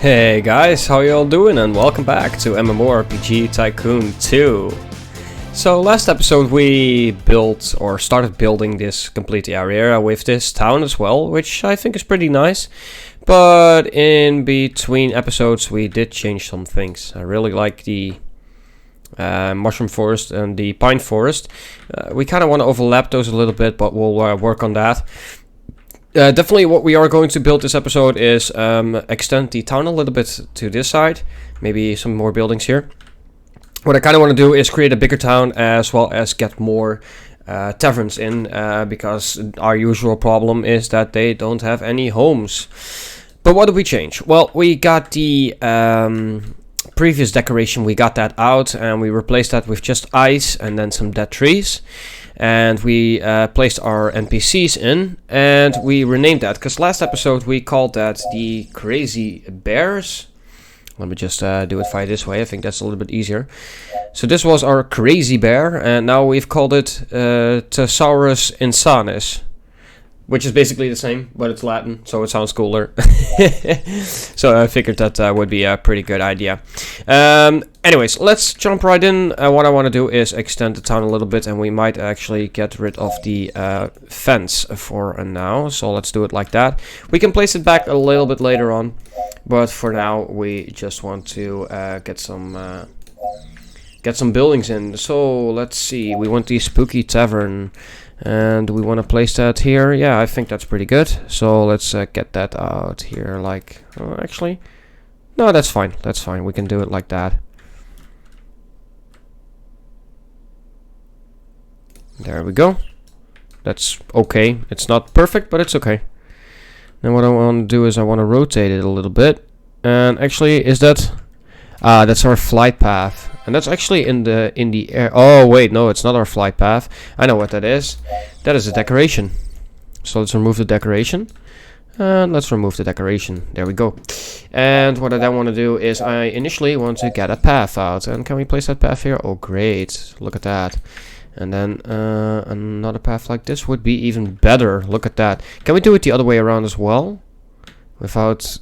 Hey guys, how y'all doing, and welcome back to MMORPG Tycoon 2. So last episode we built or started building this complete area with this town as well, which I think is pretty nice. But in between episodes we did change some things. I really like the mushroom forest and the pine forest. We kind of want to overlap those a little bit, but we'll work on that. Definitely what we are going to build this episode is extend the town a little bit to this side. Maybe some more buildings here. What I kind of want to do is create a bigger town as well as get more taverns in. Because our usual problem is that they don't have any homes. But what did we change? Well, we got the previous decoration. We got that out and we replaced that with just ice and then some dead trees. And we placed our NPCs in, and we renamed that, because last episode we called that the Crazy Bears. Let me just do it via this way, I think that's a little bit easier. So this was our Crazy Bear, and now we've called it Thesaurus Insanus. Which is basically the same, but it's Latin, so it sounds cooler. So I figured that would be a pretty good idea. Anyways, let's jump right in. What I want to do is extend the town a little bit, and we might actually get rid of the fence for now. So let's do it like that. We can place it back a little bit later on, but for now we just want to get some buildings in. So let's see. We want the spooky tavern. And we want to place that here. Yeah, I think that's pretty good. So let's get that out here. Like, actually, no, that's fine. That's fine. We can do it like that. There we go. That's okay. It's not perfect, but it's okay. Then what I want to do is I want to rotate it a little bit. And actually, is that... that's our flight path. And that's actually in the air. Oh wait, no, it's not our flight path. I know what that is. That is a decoration. So let's remove the decoration. And let's remove the decoration. There we go. And what I then want to do is I initially want to get a path out. And can we place that path here? Oh great, look at that. And then another path like this would be even better. Look at that. Can we do it the other way around as well? Without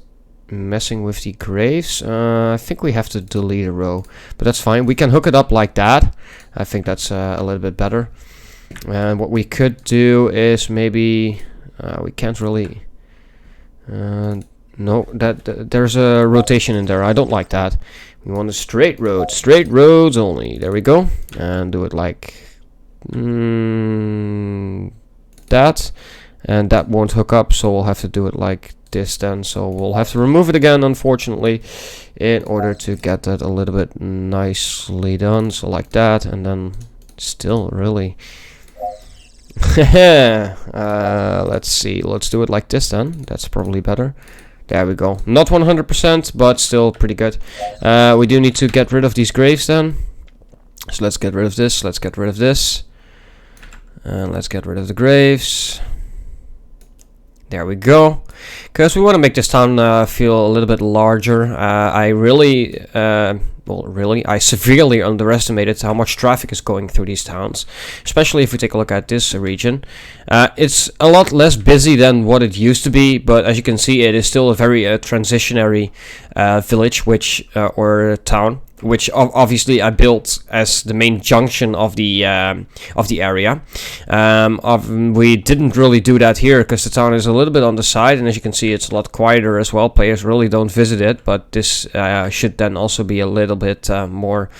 messing with the graves. I think we have to delete a row, but that's fine. We can hook it up like that. I think that's a little bit better. And what we could do is maybe we can't really no, there's a rotation in there. I don't like that. We want a straight road, straight roads only. There we go. And do it like that, and that won't hook up, so we'll have to do it like this then. So we'll have to remove it again, unfortunately, in order to get that a little bit nicely done. So like that, and then still really let's see, let's do it like this then. That's probably better. There we go. Not 100%, but still pretty good. We do need to get rid of these graves then. So let's get rid of this, let's get rid of this, and let's get rid of the graves. There we go. Because we want to make this town feel a little bit larger. I severely underestimated how much traffic is going through these towns. Especially if we take a look at this region. It's a lot less busy than what it used to be. But as you can see, it is still a very transitionary village, or town. Which obviously I built as the main junction of the area. We didn't really do that here because the town is a little bit on the side, and as you can see, it's a lot quieter as well. Players really don't visit it, but this should then also be a little bit more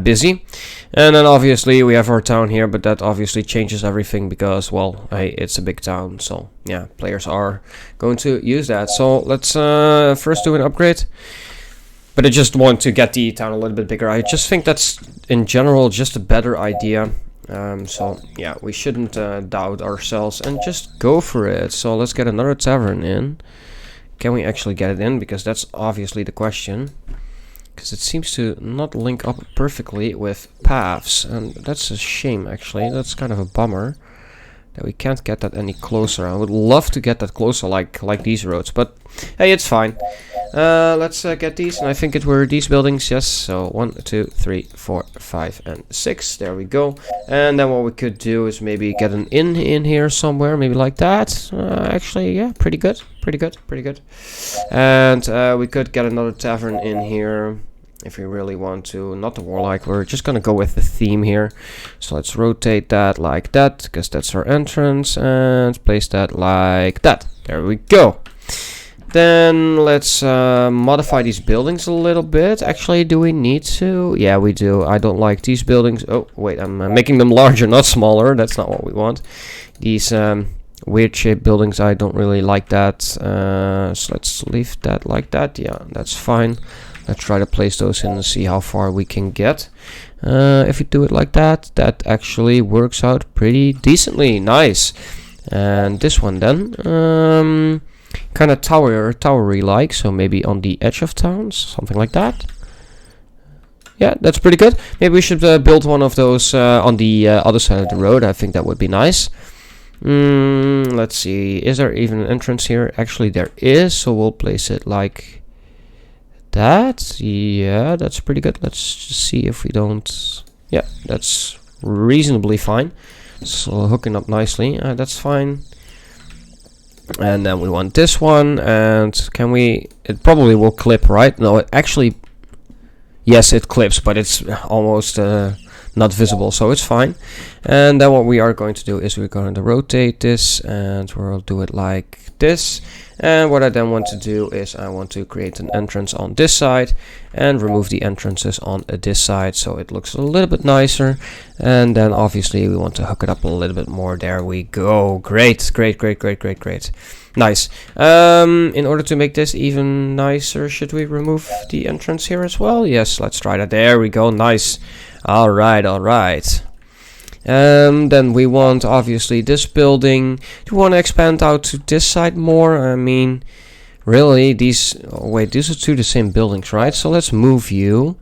busy. And then obviously we have our town here, but that obviously changes everything because, well, it's a big town. So yeah, players are going to use that. So let's first do an upgrade. But I just want to get the town a little bit bigger. I just think that's, in general, just a better idea. So, yeah, we shouldn't doubt ourselves and just go for it. So, let's get another tavern in. Can we actually get it in? Because that's obviously the question. Because it seems to not link up perfectly with paths. And that's a shame, actually. That's kind of a bummer that we can't get that any closer. I would love to get that closer, like these roads. But, hey, it's fine. Let's get these, and I think it were these buildings, yes. So 1, 2, 3, 4, 5, and 6. There we go. And then what we could do is maybe get an inn in here somewhere, maybe like that. Actually, yeah, pretty good. pretty good, pretty good. And we could get another tavern in here if we really want to. Not the warlike, we're just gonna go with the theme here. So let's rotate that like that, because that's our entrance, and place that like that. There we go. Then let's modify these buildings a little bit. Actually, do we need to? Yeah, we do. I don't like these buildings. Oh, wait, I'm making them larger, not smaller. That's not what we want. These weird shaped buildings, I don't really like that. So let's leave that like that. Yeah, that's fine. Let's try to place those in and see how far we can get. If we do it like that, that actually works out pretty decently. Nice. And this one then, kind of towery like, so maybe on the edge of towns, something like that. Yeah, that's pretty good. Maybe we should build one of those on the other side of the road. I think that would be nice. Let's see, is there even an entrance here? Actually there is, so we'll place it like that. Yeah, that's pretty good. Let's just see if we don't. Yeah, that's reasonably fine. So hooking up nicely, that's fine. And then we want this one, and can we, it probably will clip, right? No, it actually, yes, it clips, but it's almost not visible, so it's fine. And then what we are going to do is we're going to rotate this, and we'll do it like this. And what I then want to do is I want to create an entrance on this side and remove the entrances on this side, so it looks a little bit nicer. And then obviously we want to hook it up a little bit more. There we go. Great, great, great, great, great, great. Nice. In order to make this even nicer, should we remove the entrance here as well? Yes, let's try that. There we go. Nice. All right, all right. Then we want obviously this building. Do we want to expand out to this side more? I mean, really, these, oh wait, these are two the same buildings, right? So let's move you,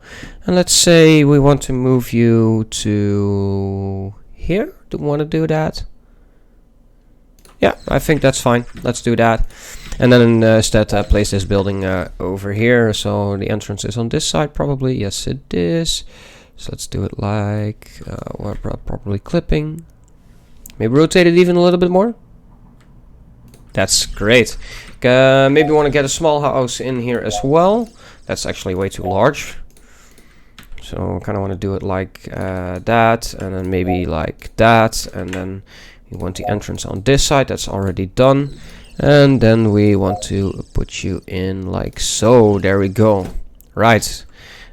and let's say we want to move you to here. Do we want to do that? Yeah, I think that's fine. Let's do that. And then instead place this building over here, so the entrance is on this side probably. Yes, it is. So let's do it like, we're probably clipping. Maybe rotate it even a little bit more. That's great. Maybe we want to get a small house in here as well. That's actually way too large. So I kind of want to do it like that, and then maybe like that. And then we want the entrance on this side. That's already done. And then we want to put you in like so. There we go. Right.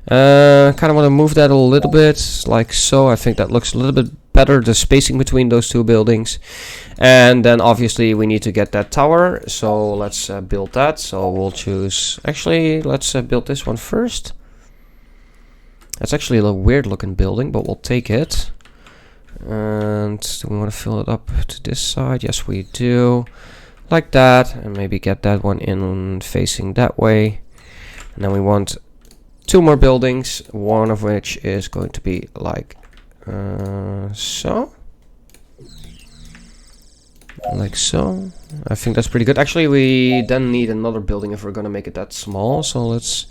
Kind of want to move that a little bit like so. I think that looks a little bit better, the spacing between those two buildings. And then obviously we need to get that tower, so let's build that. So we'll choose, actually let's build this one first. That's actually a little weird looking building, but we'll take it. And do we want to fill it up to this side? Yes, we do. Like that, and maybe get that one in facing that way. And then we want two more buildings, one of which is going to be like so. Like so. I think that's pretty good. Actually, we then need another building if we're going to make it that small. So let's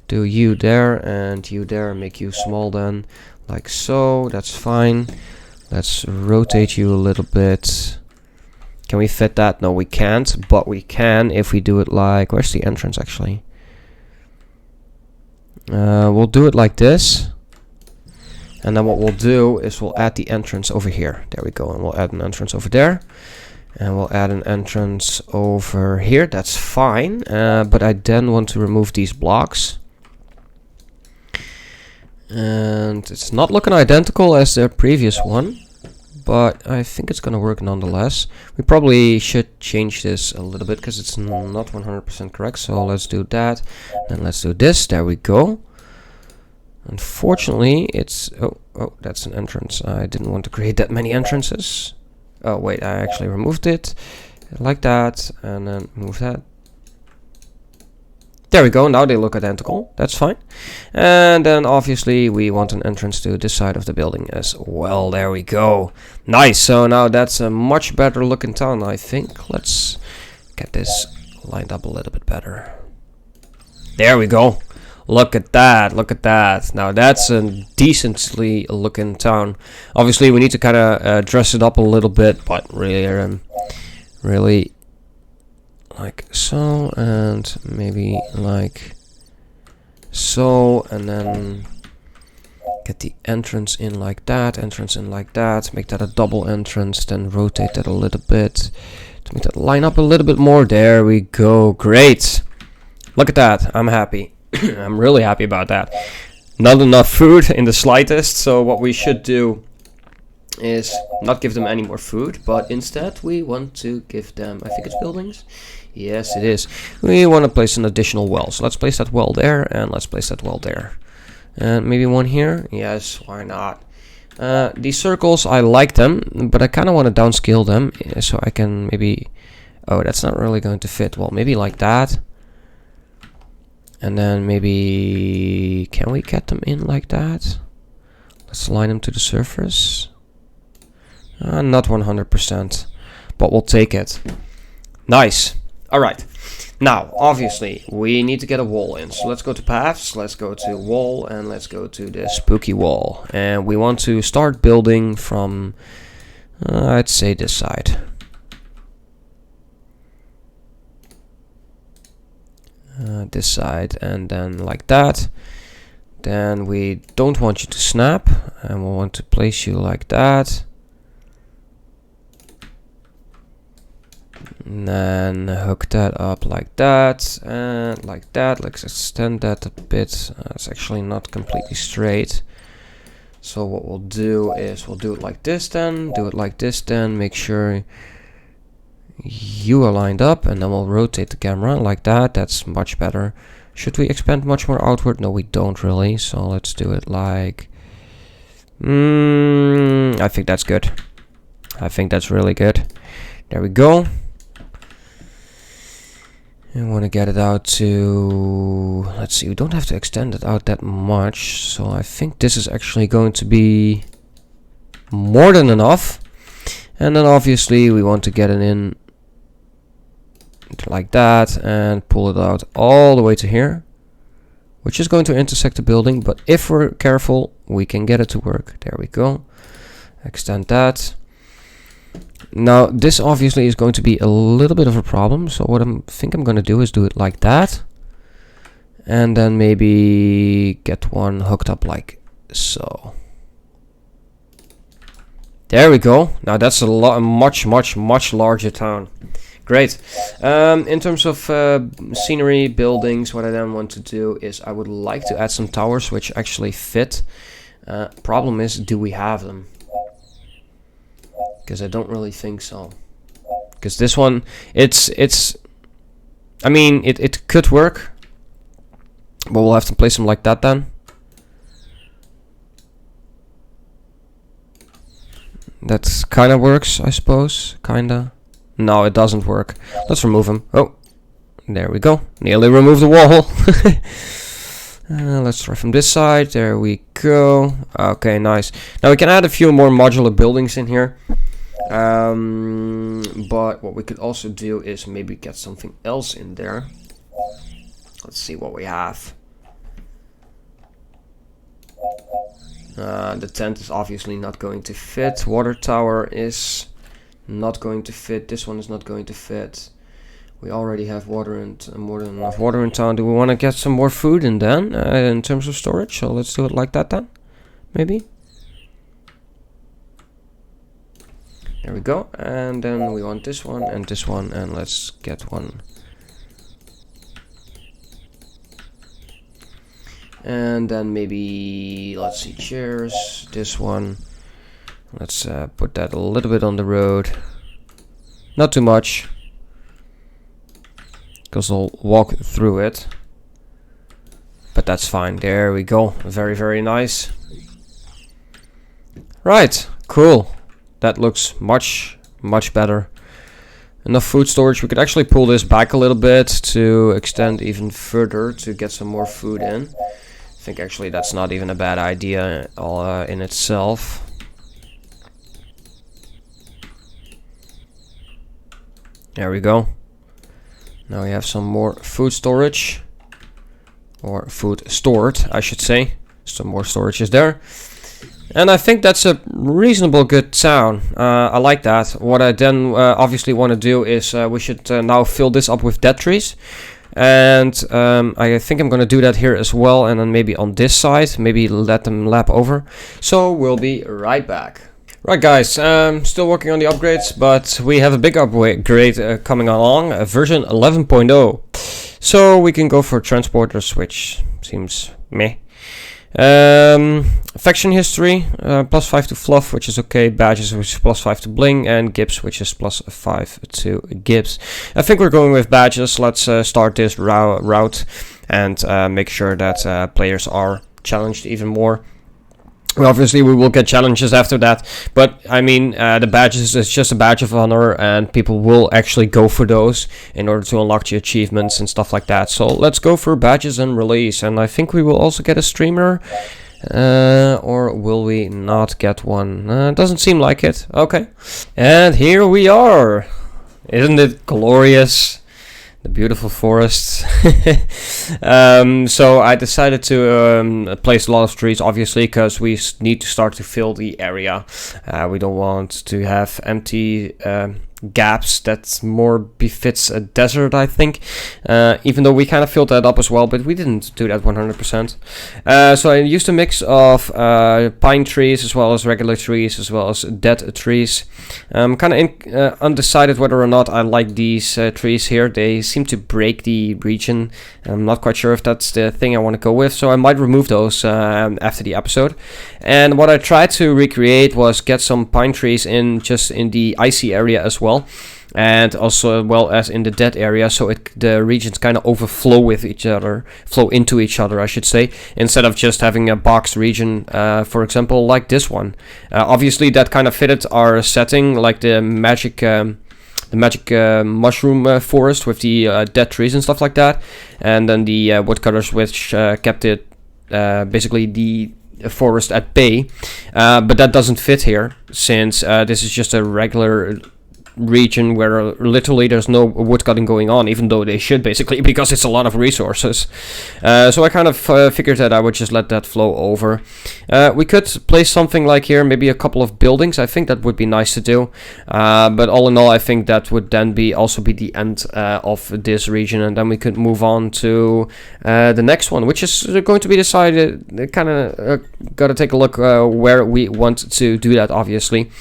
do you there and you there, make you small then. Like so. That's fine. Let's rotate you a little bit. Can we fit that? No, we can't, but we can if we do it like, where's the entrance actually? We'll do it like this, and then what we'll do is we'll add the entrance over here. There we go, and we'll add an entrance over there, and we'll add an entrance over here. That's fine, but I then want to remove these blocks, and it's not looking identical as the previous one, but I think it's gonna work nonetheless. We probably should change this a little bit because it's not 100% correct. So let's do that, and let's do this. There we go. Unfortunately, it's oh, that's an entrance. I didn't want to create that many entrances. Oh wait, I actually removed it like that, and then move that. There we go, now they look identical, that's fine. And then obviously we want an entrance to this side of the building as well. There we go. Nice, so now that's a much better looking town, I think. Let's get this lined up a little bit better. There we go. Look at that, look at that. Now that's a decently looking town. Obviously we need to kind of dress it up a little bit, but really like so, and maybe like so, and then get the entrance in like that, entrance in like that, make that a double entrance, then rotate that a little bit to make that line up a little bit more. There we go. Great. Look at that. I'm happy. I'm really happy about that. Not enough food in the slightest, so what we should do is not give them any more food, but instead we want to give them, I think it's buildings. Yes, it is. We want to place an additional well, so let's place that well there, and let's place that well there. And maybe one here. Yes, why not? These circles, I like them, but I kind of want to downscale them, so I can maybe... Oh, that's not really going to fit. Well, maybe like that. And then maybe... Can we get them in like that? Let's align them to the surface. Not 100%, but we'll take it. Nice. Alright. Now, obviously, we need to get a wall in. So let's go to paths, let's go to wall, and let's go to the spooky wall. And we want to start building from, I'd say this side. This side, and then like that. Then we don't want you to snap, and we want to place you like that. And then hook that up like that, and like that. Let's extend that a bit. It's actually not completely straight. So what we'll do is we'll do it like this then, do it like this then, make sure you are lined up, and then we'll rotate the camera like that. That's much better. Should we expand much more outward? No, we don't really. So let's do it like... I think that's good. I think that's really good. There we go. I want to get it out to... Let's see, we don't have to extend it out that much. So I think this is actually going to be more than enough. And then obviously we want to get it in like that and pull it out all the way to here, which is going to intersect the building, but if we're careful we can get it to work. There we go. Extend that. Now this obviously is going to be a little bit of a problem, so what I think I'm going to do is do it like that, and then maybe get one hooked up like so. There we go. Now that's a much larger town. Great. In terms of scenery, buildings, what I then want to do is I would like to add some towers which actually fit. Problem is, do we have them? Because I don't really think so. Because this one, I mean, it could work, but we'll have to place them like that then. That kind of works, I suppose. Kinda. No, it doesn't work. Let's remove them. Oh, there we go. Nearly removed the wall. Let's try from this side. There we go. Okay, nice. Now we can add a few more modular buildings in here. But what we could also do is maybe get something else in there. Let's see what we have. The tent is obviously not going to fit. Water tower is not going to fit. This one is not going to fit. We already have water and more than enough water in town. Do we want to get some more food in then in terms of storage? So let's do it like that then, maybe. There we go. And then we want this one, and let's get one. And then maybe, let's see, chairs, this one. Let's put that a little bit on the road. Not too much, because I'll walk through it. But that's fine. There we go. Very, very nice. Right, cool. That looks much better. Enough food storage. We could actually pull this back a little bit to extend even further to get some more food in. I think actually that's not even a bad idea all in itself. There we go. Now we have some more food storage. Or food stored, I should say. Some more storage is there. And I think that's a reasonable good town. I like that. What I then obviously want to do is we should now fill this up with dead trees. And I think I'm going to do that here as well. And then maybe on this side, maybe let them lap over. So we'll be right back. Right guys, still working on the upgrades, but we have a big upgrade coming along, version 11.0. So we can go for transporters, which seems meh. Faction history, +5 to fluff, which is okay. Badges, which is +5 to bling, and Gibbs, which is +5 to Gibbs. I think we're going with badges. Let's start this route and make sure that players are challenged even more. Well, obviously we will get challenges after that, but I mean the badges is just a badge of honor, and people will actually go for those in order to unlock the achievements and stuff like that. So let's go for badges and release, and I think we will also get a streamer, or will we not get one? Doesn't seem like it. Okay, and here we are. Isn't it glorious? The beautiful forests. So I decided to place a lot of trees, obviously, because we need to start to fill the area. We don't want to have empty gaps. That more befits a desert, I think, even though we kind of filled that up as well, but we didn't do that 100%. So I used a mix of pine trees as well as regular trees as well as dead trees. I'm kind of undecided whether or not I like these trees here. They seem to break the region. I'm not quite sure if that's the thing I want to go with, so I might remove those after the episode. And what I tried to recreate was get some pine trees in just in the icy area as well, and also well as in the dead area, so the regions kind of overflow with each other, flow into each other, I should say, instead of just having a boxed region, for example, like this one. Obviously, that kind of fitted our setting, like the magic mushroom forest with the dead trees and stuff like that, and then the woodcutters, which kept it basically the forest at bay, but that doesn't fit here, since this is just a regular region where literally there's no woodcutting going on, even though they should, basically, because it's a lot of resources. So I kind of figured that I would just let that flow over. We could place something like here, maybe a couple of buildings. I think that would be nice to do, but all in all, I think that would then also be the end of this region, and then we could move on to the next one, which is going to be decided. Kind of got to take a look where we want to do that, obviously.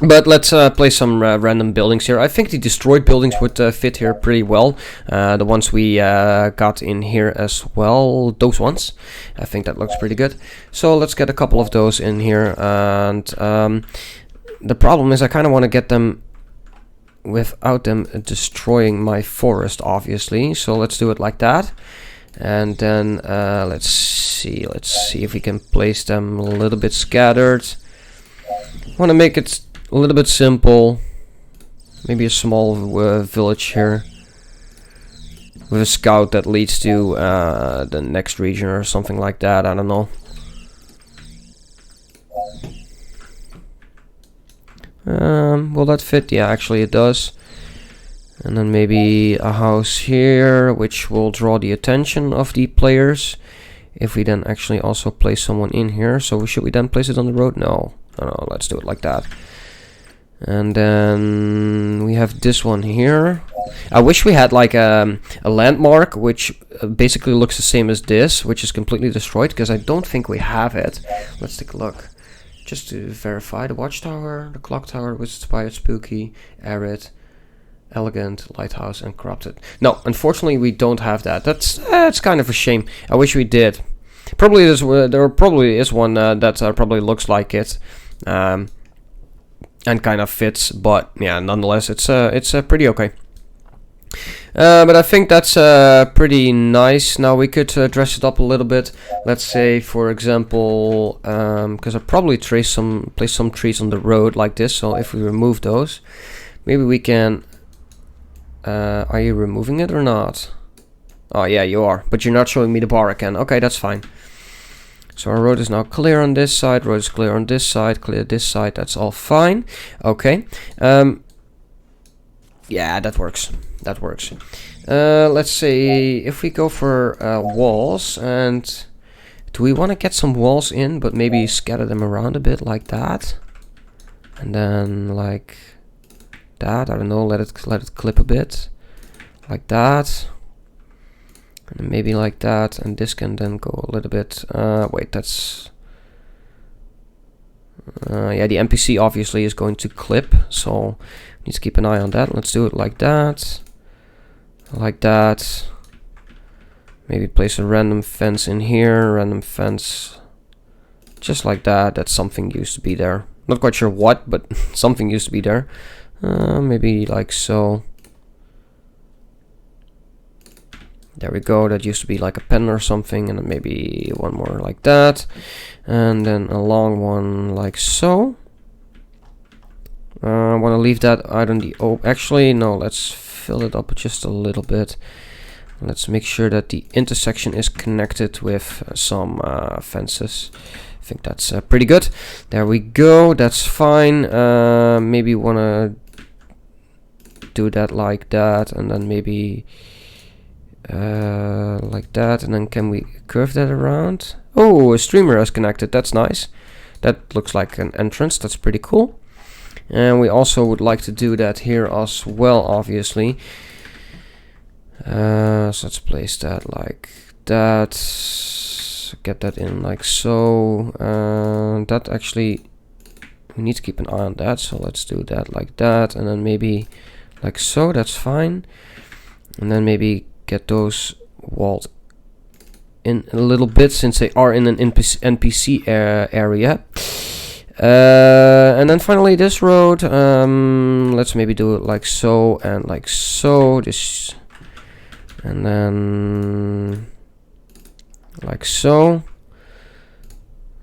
But let's place some random buildings here. I think the destroyed buildings would fit here pretty well. The ones we got in here as well, those ones. I think that looks pretty good. So let's get a couple of those in here. And the problem is I kind of want to get them without them destroying my forest, obviously. So let's do it like that. And then let's see if we can place them a little bit scattered. I want to make it a little bit simple. Maybe a small village here with a scout that leads to the next region or something like that. I don't know. Will that fit? Yeah, actually it does. And then maybe a house here, which will draw the attention of the players. If we then actually also place someone in here. So should we then place it on the road? No, let's do it like that. And then we have this one here. I wish we had like a landmark which basically looks the same as this, which is completely destroyed, because I don't think we have it. Let's take a look. Just to verify, the watchtower, the clock tower, which is inspired, spooky, arid, elegant, lighthouse, and corrupted. No, unfortunately we don't have that. That's kind of a shame. I wish we did. Probably there probably is one that probably looks like it. And kind of fits, but yeah, nonetheless, it's pretty okay. But I think that's pretty nice. Now we could dress it up a little bit. Let's say, for example, because I probably place some trees on the road like this. So if we remove those, maybe we can. Are you removing it or not? Oh yeah, you are. But you're not showing me the bar again. Okay, that's fine. So our road is now clear on this side, road is clear on this side, clear this side, that's all fine. Okay. Yeah, that works. That works. Let's say if we go for walls and Do we want to get some walls in, but maybe scatter them around a bit like that? And then like that, I don't know, let it clip a bit. Like that. And then maybe like that, and this can then go a little bit, wait, that's... yeah, the NPC obviously is going to clip, so need to keep an eye on that. Let's do it like that. Like that. Maybe place a random fence in here, random fence. Just like that. That's something used to be there. Not quite sure what, but something used to be there. Maybe like so. There we go. That used to be like a pen or something, and then maybe one more like that. And then a long one like so. I want to leave that out on the... Oh, actually, no, let's fill it up just a little bit. Let's make sure that the intersection is connected with some fences. I think that's pretty good. There we go, that's fine. Maybe want to do that like that, and then maybe like that, and then can we curve that around? Oh, a streamer is connected, that's nice. That looks like an entrance, that's pretty cool. And we also would like to do that here as well, obviously. So let's place that like that. Get that in like so. That actually, we need to keep an eye on that. So let's do that like that, and then maybe like so. That's fine. And then maybe get those walled in a little bit, since they are in an NPC area. And then finally this road, let's maybe do it like so and like so, this, and then like so,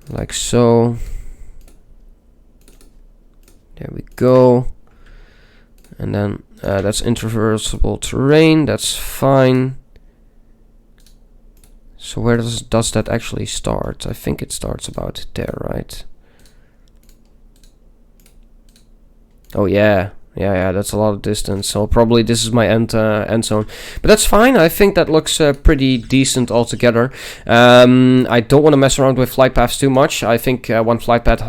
like so. There we go. And then that's intraversable terrain, that's fine. So where does that actually start? I think it starts about there, right? Oh yeah, yeah, that's a lot of distance. So probably this is my end zone, but that's fine. I think that looks pretty decent altogether. I don't want to mess around with flight paths too much. I think one flight path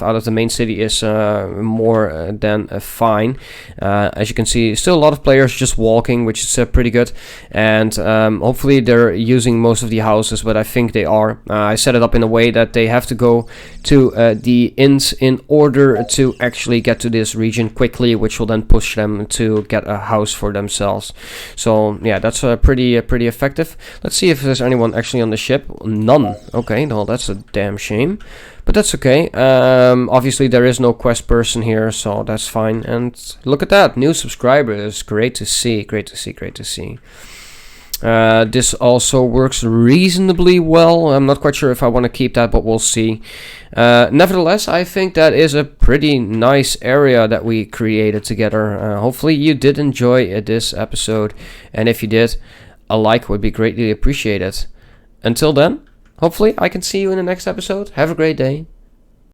out of the main city is more than fine. As you can see, still a lot of players just walking, which is pretty good. And hopefully they're using most of the houses, but I think they are. I set it up in a way that they have to go to the inns in order to actually get to this region quickly, which will then push them to get a house for themselves. So yeah, that's pretty effective. Let's see if there's anyone actually on the ship. None. Okay, well, that's a damn shame, but that's okay. Obviously there is no quest person here, so that's fine. And look at that, new subscribers. Great to see, great to see, great to see. This also works reasonably well. I'm not quite sure if I want to keep that, but we'll see. Nevertheless, I think that is a pretty nice area that we created together. Hopefully you did enjoy this episode, and if you did, a like would be greatly appreciated. Until then, hopefully I can see you in the next episode. Have a great day.